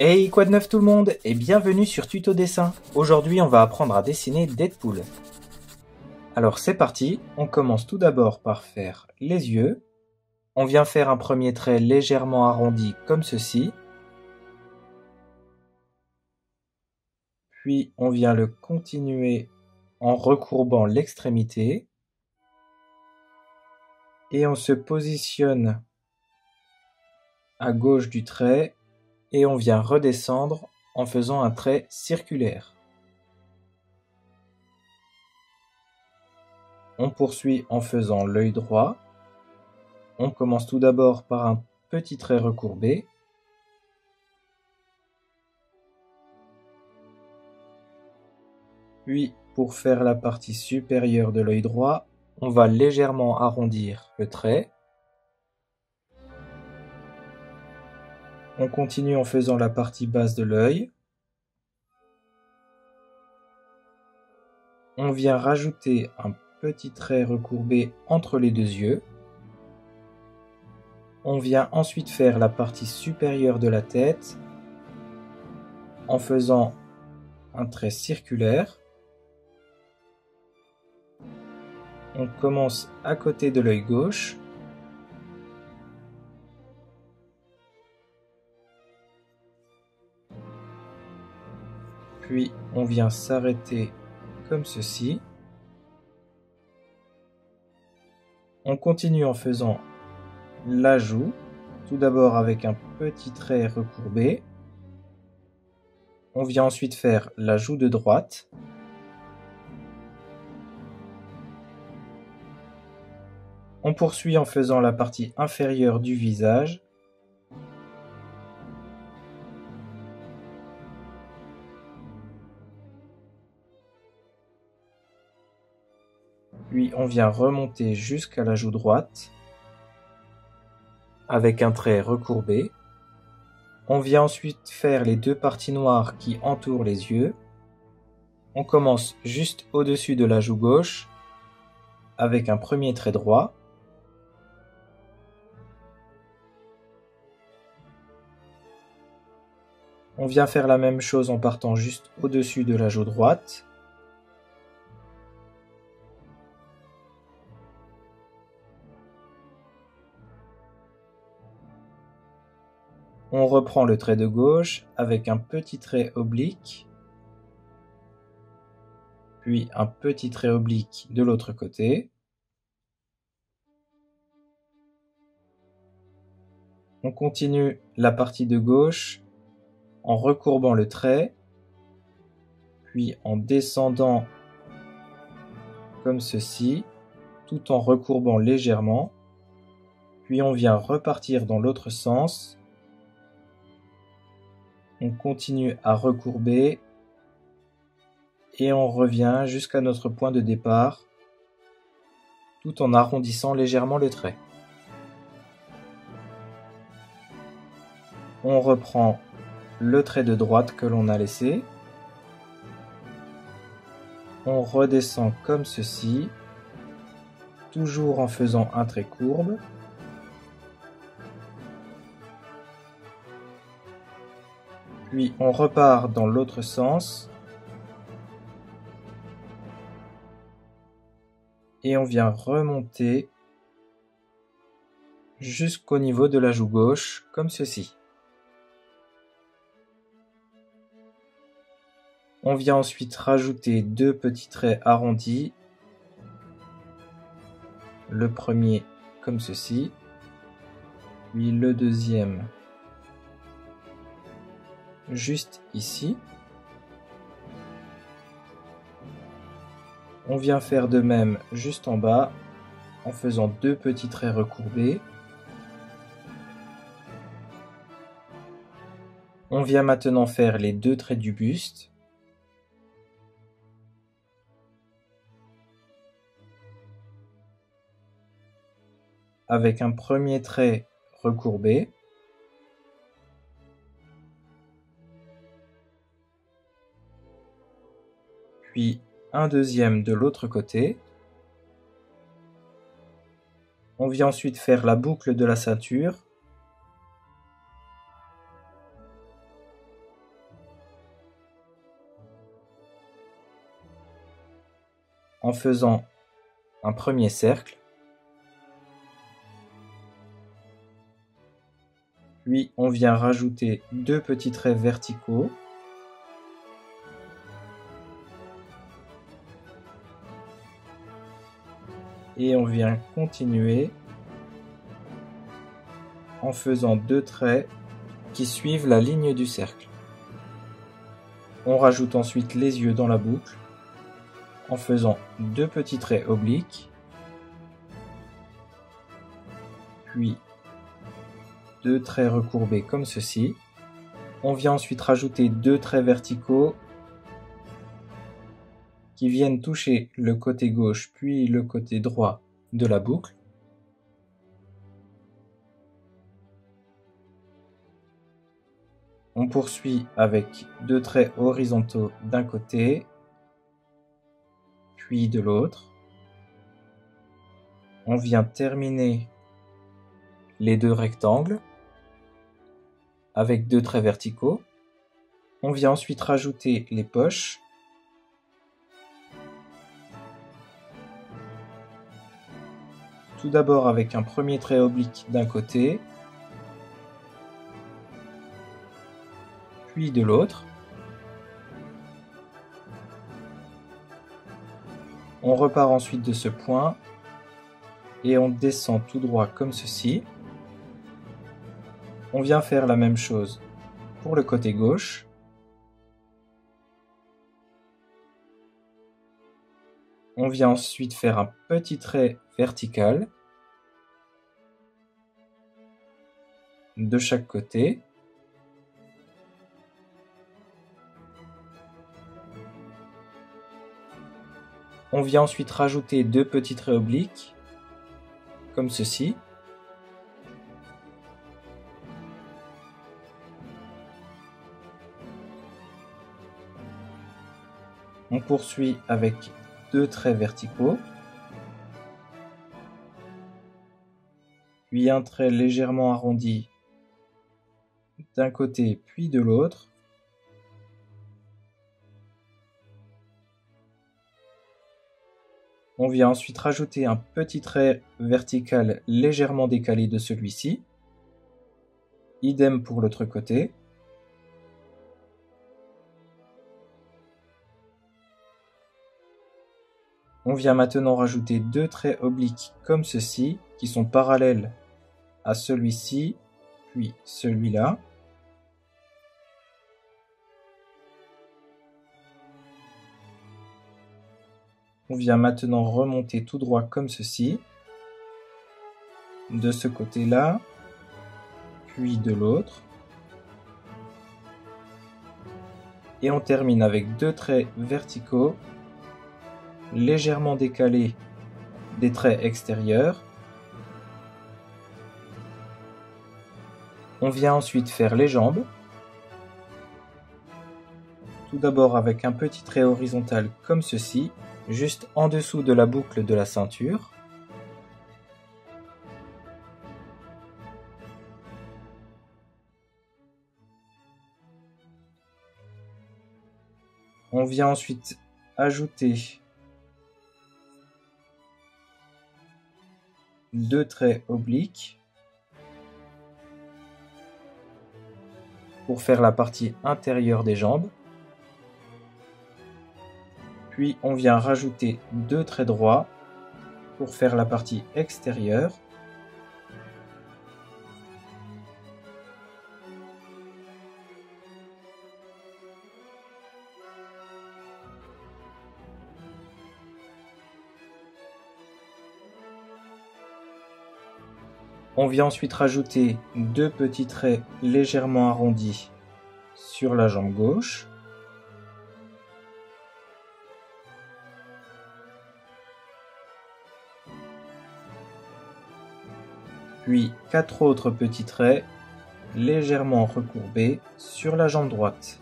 Hey, quoi de neuf tout le monde et bienvenue sur Tuto Dessin. Aujourd'hui, on va apprendre à dessiner Deadpool. Alors c'est parti, on commence tout d'abord par faire les yeux. On vient faire un premier trait légèrement arrondi comme ceci. Puis on vient le continuer en recourbant l'extrémité. Et on se positionne à gauche du trait et on vient redescendre en faisant un trait circulaire. On poursuit en faisant l'œil droit. On commence tout d'abord par un petit trait recourbé. Puis, pour faire la partie supérieure de l'œil droit, on va légèrement arrondir le trait. On continue en faisant la partie basse de l'œil. On vient rajouter un petit trait recourbé entre les deux yeux. On vient ensuite faire la partie supérieure de la tête en faisant un trait circulaire. On commence à côté de l'œil gauche. Puis on vient s'arrêter comme ceci. On continue en faisant la joue, tout d'abord avec un petit trait recourbé. On vient ensuite faire la joue de droite. On poursuit en faisant la partie inférieure du visage. Puis on vient remonter jusqu'à la joue droite avec un trait recourbé. On vient ensuite faire les deux parties noires qui entourent les yeux. On commence juste au-dessus de la joue gauche avec un premier trait droit. On vient faire la même chose en partant juste au-dessus de la joue droite. On reprend le trait de gauche avec un petit trait oblique, puis un petit trait oblique de l'autre côté. On continue la partie de gauche en recourbant le trait, puis en descendant comme ceci, tout en recourbant légèrement. Puis on vient repartir dans l'autre sens. On continue à recourber et on revient jusqu'à notre point de départ, tout en arrondissant légèrement le trait. On reprend le trait de droite que l'on a laissé. On redescend comme ceci, toujours en faisant un trait courbe. Puis on repart dans l'autre sens. Et on vient remonter jusqu'au niveau de la joue gauche, comme ceci. On vient ensuite rajouter deux petits traits arrondis. Le premier comme ceci, puis le deuxième juste ici. On vient faire de même juste en bas en faisant deux petits traits recourbés. On vient maintenant faire les deux traits du buste. Avec un premier trait recourbé. Puis un deuxième de l'autre côté. On vient ensuite faire la boucle de la ceinture. en faisant un premier cercle, puis on vient rajouter 2 petits traits verticaux, et on vient continuer en faisant 2 traits qui suivent la ligne du cercle. On rajoute ensuite les yeux dans la boucle en faisant 2 petits traits obliques, puis 2 traits recourbés comme ceci. On vient ensuite rajouter 2 traits verticaux qui viennent toucher le côté gauche puis le côté droit de la boucle. On poursuit avec 2 traits horizontaux d'un côté, puis de l'autre. On vient terminer les 2 rectangles avec 2 traits verticaux. On vient ensuite rajouter les poches. Tout d'abord avec un premier trait oblique d'un côté, puis de l'autre. On repart ensuite de ce point et on descend tout droit comme ceci. On vient faire la même chose pour le côté gauche. On vient ensuite faire un petit trait vertical de chaque côté. On vient ensuite rajouter 2 petits traits obliques, comme ceci. On poursuit avec 2 traits verticaux, puis un trait légèrement arrondi d'un côté puis de l'autre. On vient ensuite rajouter un petit trait vertical légèrement décalé de celui-ci. Idem pour l'autre côté. On vient maintenant rajouter 2 traits obliques comme ceci, qui sont parallèles à celui-ci, puis celui-là. On vient maintenant remonter tout droit comme ceci, de ce côté-là, puis de l'autre. Et on termine avec 2 traits verticaux, légèrement décalés des traits extérieurs. On vient ensuite faire les jambes. Tout d'abord avec un petit trait horizontal comme ceci, juste en dessous de la boucle de la ceinture. On vient ensuite ajouter 2 traits obliques pour faire la partie intérieure des jambes. Puis on vient rajouter 2 traits droits pour faire la partie extérieure. On vient ensuite rajouter 2 petits traits légèrement arrondis sur la jambe gauche. Puis 4 autres petits traits légèrement recourbés sur la jambe droite.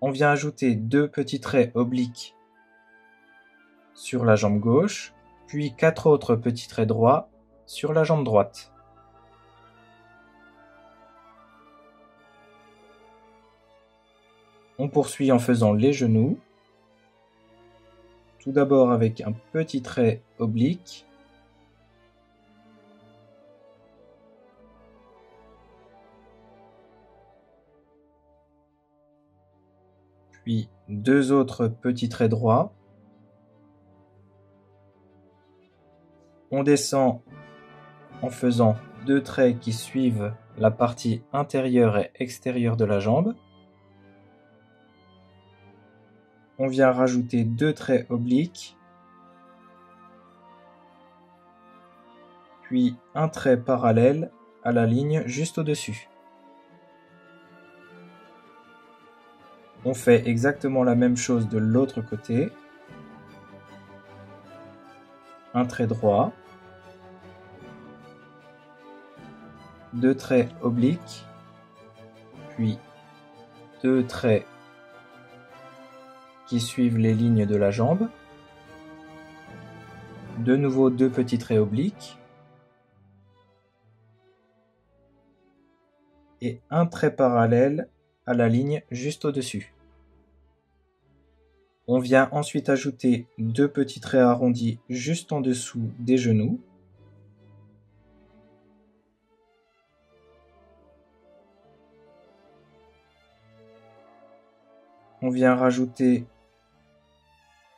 On vient ajouter 2 petits traits obliques sur la jambe gauche. puis 4 autres petits traits droits sur la jambe droite. On poursuit en faisant les genoux. Tout d'abord avec un petit trait oblique. Puis 2 autres petits traits droits. On descend en faisant 2 traits qui suivent la partie intérieure et extérieure de la jambe. On vient rajouter 2 traits obliques, puis un trait parallèle à la ligne juste au-dessus. On fait exactement la même chose de l'autre côté. Un trait droit, 2 traits obliques, puis 2 traits qui suivent les lignes de la jambe. De nouveau 2 petits traits obliques. Et un trait parallèle à la ligne juste au-dessus. On vient ensuite ajouter 2 petits traits arrondis juste en dessous des genoux. On vient rajouter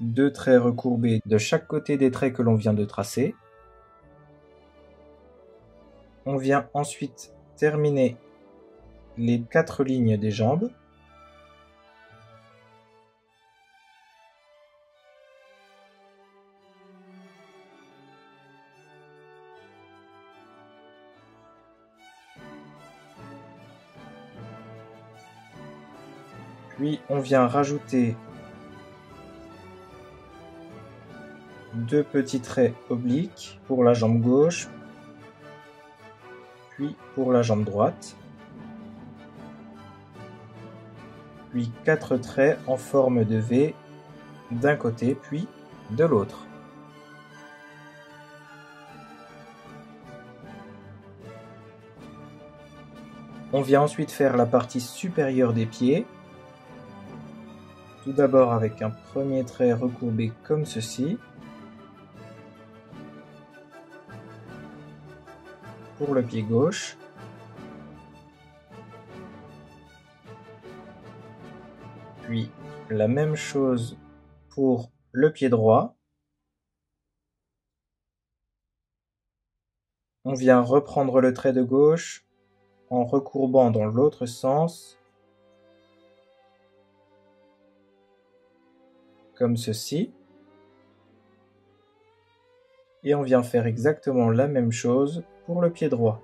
2 traits recourbés de chaque côté des traits que l'on vient de tracer. On vient ensuite terminer les 4 lignes des jambes. Puis on vient rajouter 2 petits traits obliques pour la jambe gauche, puis pour la jambe droite, puis 4 traits en forme de V d'un côté puis de l'autre. On vient ensuite faire la partie supérieure des pieds, tout d'abord avec un premier trait recourbé comme ceci. Pour le pied gauche, puis la même chose pour le pied droit. On vient reprendre le trait de gauche en recourbant dans l'autre sens, comme ceci. Et on vient faire exactement la même chose pour le pied droit.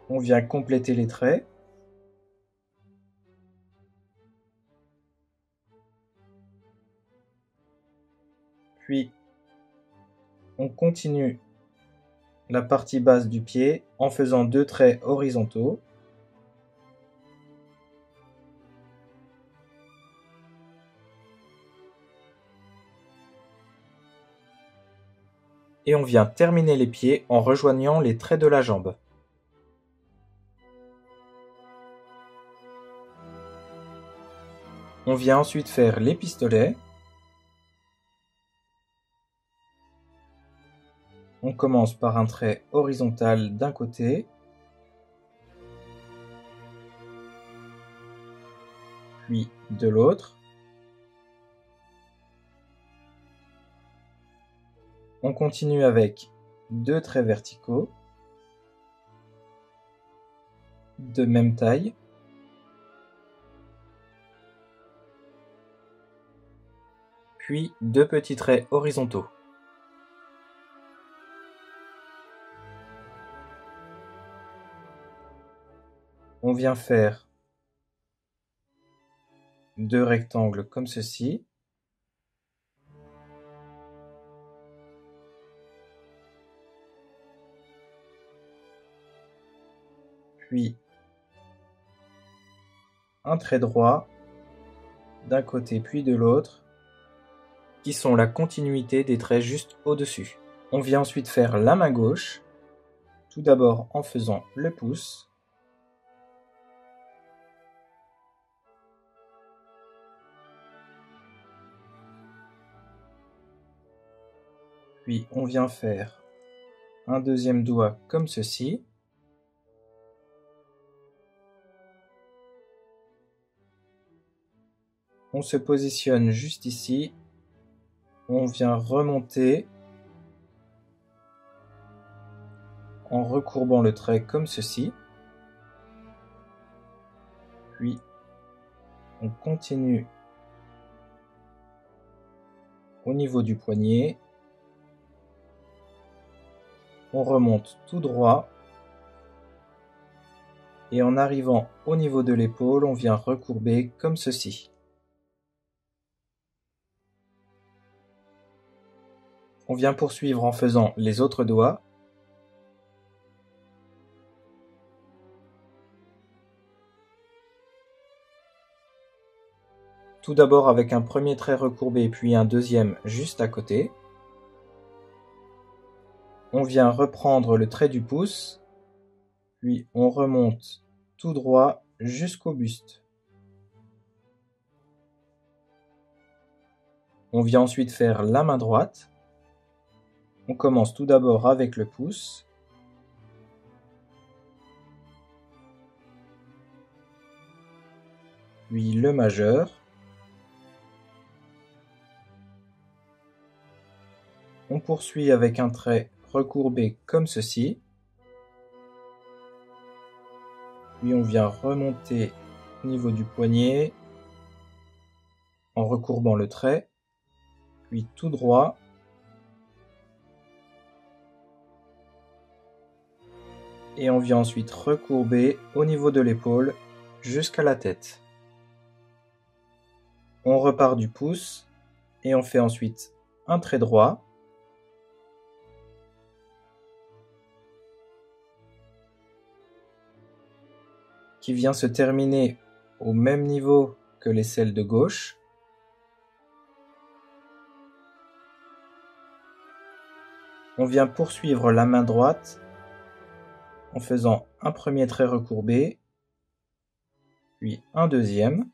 On vient compléter les traits. Puis, on continue la partie basse du pied en faisant 2 traits horizontaux. Et on vient terminer les pieds en rejoignant les traits de la jambe. On vient ensuite faire les pistolets. On commence par un trait horizontal d'un côté, puis de l'autre. On continue avec 2 traits verticaux de même taille. Puis 2 petits traits horizontaux. On vient faire 2 rectangles comme ceci. Puis un trait droit d'un côté puis de l'autre, qui sont la continuité des traits juste au-dessus. On vient ensuite faire la main gauche, tout d'abord en faisant le pouce, puis on vient faire un deuxième doigt comme ceci, on se positionne juste ici, on vient remonter en recourbant le trait comme ceci, puis on continue au niveau du poignet, on remonte tout droit et en arrivant au niveau de l'épaule, on vient recourber comme ceci. On vient poursuivre en faisant les autres doigts. Tout d'abord avec un premier trait recourbé puis un deuxième juste à côté. On vient reprendre le trait du pouce, puis on remonte tout droit jusqu'au buste. On vient ensuite faire la main droite. On commence tout d'abord avec le pouce, puis le majeur. On poursuit avec un trait recourbé comme ceci. Puis on vient remonter au niveau du poignet en recourbant le trait, puis tout droit. Et on vient ensuite recourber au niveau de l'épaule jusqu'à la tête. On repart du pouce et on fait ensuite un trait droit. Qui vient se terminer au même niveau que l'aisselle de gauche. On vient poursuivre la main droite en faisant un premier trait recourbé, puis un deuxième.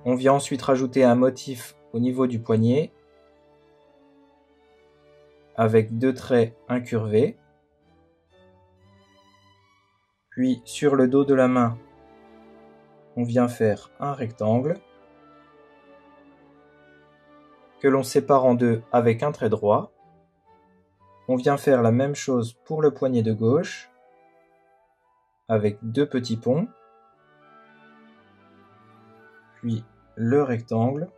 On vient ensuite rajouter un motif au niveau du poignet avec deux traits incurvés. Puis sur le dos de la main, on vient faire un rectangle que l'on sépare en deux avec un trait droit. On vient faire la même chose pour le poignet de gauche avec deux petits ponts, puis le rectangle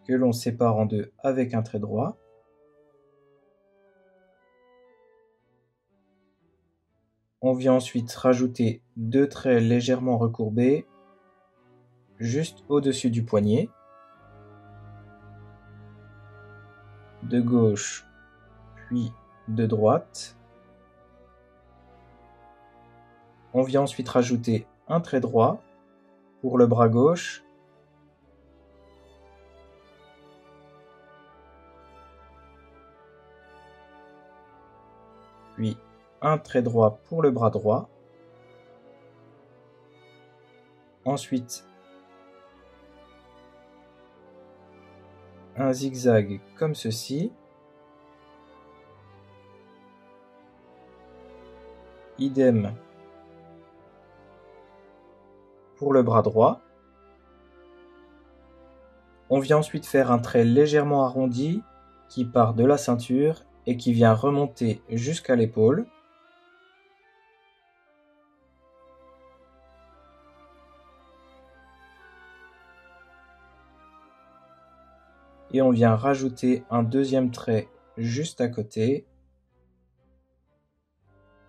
que l'on sépare en deux avec un trait droit. On vient ensuite rajouter deux traits légèrement recourbés juste au-dessus du poignet, de gauche puis de droite. On vient ensuite rajouter un trait droit pour le bras gauche, puis un trait droit pour le bras droit. Ensuite, un zigzag comme ceci. Idem pour le bras droit. On vient ensuite faire un trait légèrement arrondi qui part de la ceinture et qui vient remonter jusqu'à l'épaule. Et on vient rajouter un deuxième trait juste à côté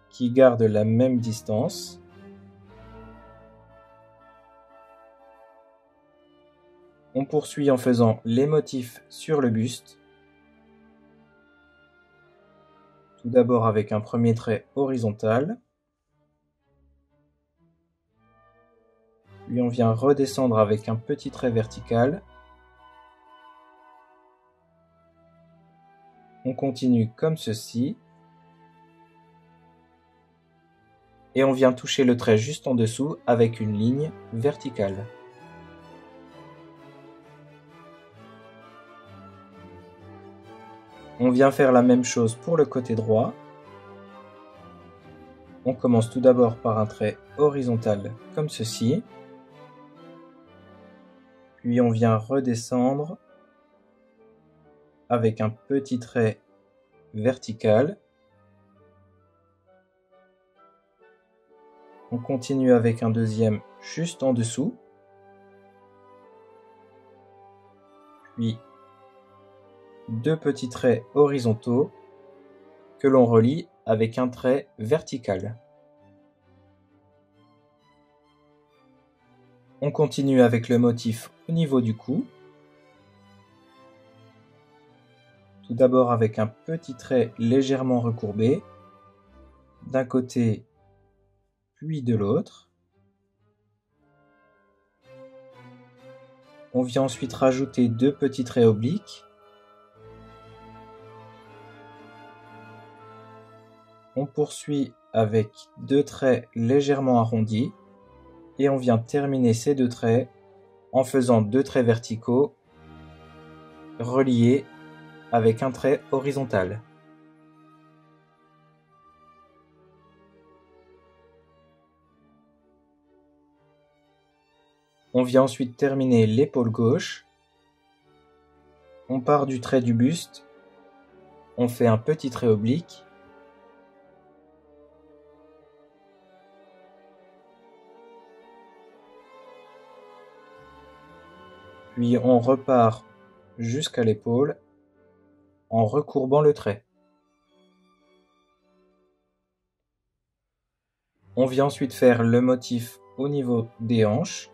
qui garde la même distance. On poursuit en faisant les motifs sur le buste. Tout d'abord avec un premier trait horizontal, Puis on vient redescendre avec un petit trait vertical. On continue comme ceci. Et on vient toucher le trait juste en dessous avec une ligne verticale. On vient faire la même chose pour le côté droit. On commence tout d'abord par un trait horizontal comme ceci. Puis on vient redescendre avec un petit trait vertical. On continue avec un deuxième juste en dessous. Puis deux petits traits horizontaux que l'on relie avec un trait vertical. On continue avec le motif au niveau du cou. Tout d'abord avec un petit trait légèrement recourbé d'un côté puis de l'autre. On vient ensuite rajouter deux petits traits obliques. On poursuit avec deux traits légèrement arrondis et on vient terminer ces deux traits en faisant deux traits verticaux reliés avec un trait horizontal. On vient ensuite terminer l'épaule gauche. On part du trait du buste. On fait un petit trait oblique. Puis on repart jusqu'à l'épaule en recourbant le trait. On vient ensuite faire le motif au niveau des hanches.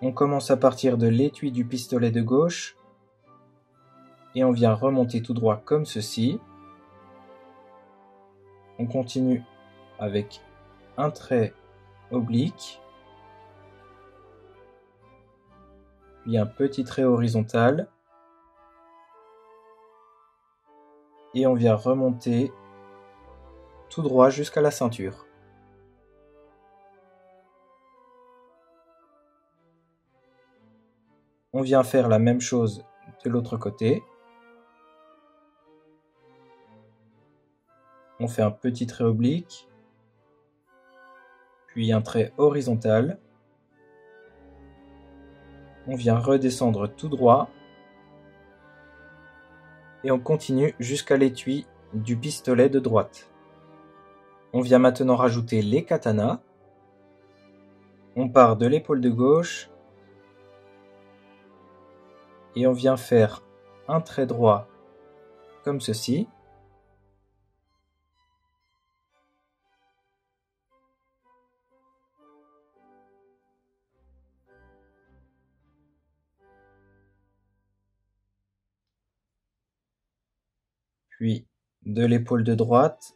On commence à partir de l'étui du pistolet de gauche et on vient remonter tout droit comme ceci. On continue avec un trait oblique, puis un petit trait horizontal et on vient remonter tout droit jusqu'à la ceinture. On vient faire la même chose de l'autre côté. On fait un petit trait oblique, puis un trait horizontal. On vient redescendre tout droit et on continue jusqu'à l'étui du pistolet de droite. On vient maintenant rajouter les katanas. On part de l'épaule de gauche et on vient faire un trait droit comme ceci. Puis de l'épaule de droite,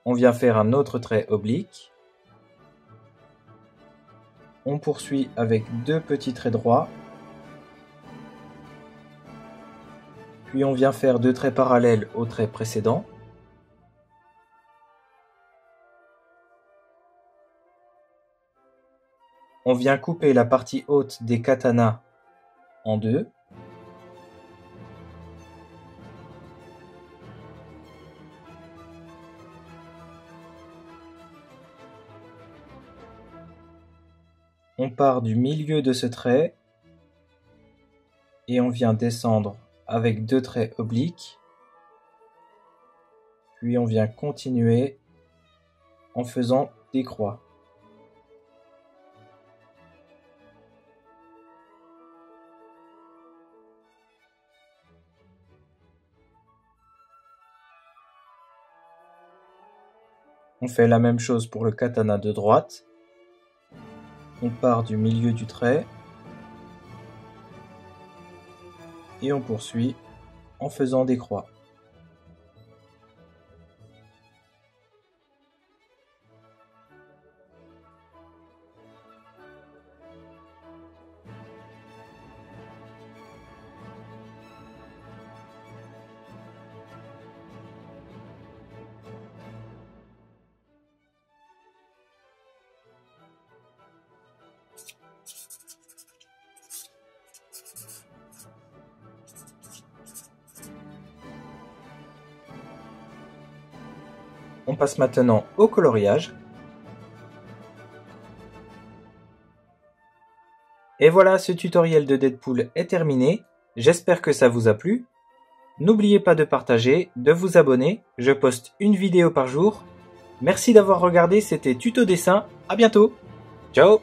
on vient faire un autre trait oblique. On poursuit avec deux petits traits droits. Puis on vient faire deux traits parallèles au trait précédent. On vient couper la partie haute des katanas en deux. On part du milieu de ce trait et on vient descendre avec deux traits obliques. Puis on vient continuer en faisant des croix. On fait la même chose pour le katana de droite. On part du milieu du trait et on poursuit en faisant des croix. on passe maintenant au coloriage. Et voilà, ce tutoriel de Deadpool est terminé. J'espère que ça vous a plu. N'oubliez pas de partager, de vous abonner. Je poste une vidéo par jour. Merci d'avoir regardé, c'était Tuto Dessin. À bientôt. Ciao.